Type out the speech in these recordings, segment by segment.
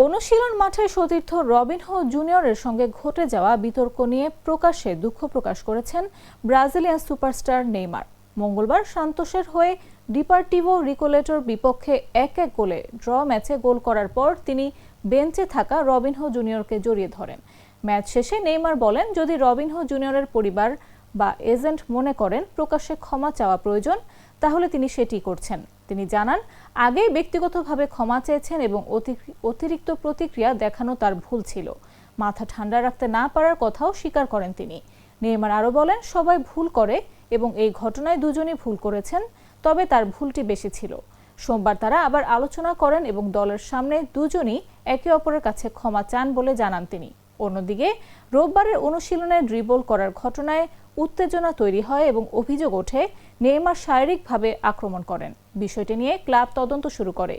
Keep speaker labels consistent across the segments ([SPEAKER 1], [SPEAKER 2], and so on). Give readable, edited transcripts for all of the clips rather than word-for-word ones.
[SPEAKER 1] অনুশীলন মাঠে সতীর্থ রবিনহো জুনিয়রের সঙ্গে ঘটে যাওয়া বিতর্ক নিয়ে প্রকাশ্যে দুঃখ প্রকাশ করেছেন ব্রাজিলিয়ান সুপারস্টার নেইমার। মঙ্গলবার সান্তোসের হয়ে ডিপার্টিভো রিকোলেটোর বিপক্ষে 1-1 গোলে ড্র ম্যাচে গোল করার পর তিনি বেঞ্চে থাকা রবিনহো জুনিয়রকে জড়িয়ে ধরেন। ম্যাচ শেষে নেইমার বলেন, যদি রবিনহো জুনিয়রের পরিবার বা এজেন্ট মনে করেন প্রকাশ্যে ক্ষমা চাওয়া প্রয়োজন, তাহলে তিনি সেটি করছেন। তিনি জানান, আগেই ব্যক্তিগতভাবে ক্ষমা চেয়েছেন এবং অতিরিক্ত প্রতিক্রিয়া দেখানো তার ভুল ছিল। মাথা ঠান্ডা রাখতে না পারার কথাও স্বীকার করেন তিনি। নেইমার আরও বলেন, সবাই ভুল করে এবং এই ঘটনায় দুজনই ভুল করেছেন, তবে তার ভুলটি বেশি ছিল। সোমবার তারা আবার আলোচনা করেন এবং দলের সামনে দুজনই একে অপরের কাছে ক্ষমা চান বলে জানান তিনি। অন্যদিকে রোববারের অনুশীলনে ড্রিবল করার ঘটনায় উত্তেজনা তৈরি হয় এবং অভিযোগ ওঠে নেইমার শারীরিকভাবে আক্রমণ করেন। বিষয়টি নিয়ে ক্লাব তদন্ত শুরু করে।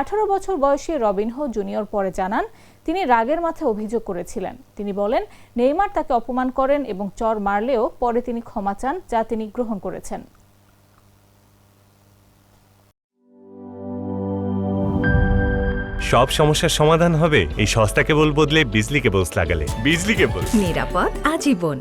[SPEAKER 1] 18 বছর বয়সী রবিনহো জুনিয়র পরে জানান, তিনি রাগের মাথায় অভিযোগ করেছিলেন। তিনি বলেন, নেইমার তাকে অপমান করেন এবং চর মারলেও পরে তিনি ক্ষমা চান, যা তিনি গ্রহণ করেছেন।
[SPEAKER 2] সব সমস্যার সমাধান হবে এই সস্তা কেবল বদলে বিজলি কেবলস লাগালে। বিজলি কেবল,
[SPEAKER 3] নিরাপদ আজীবন।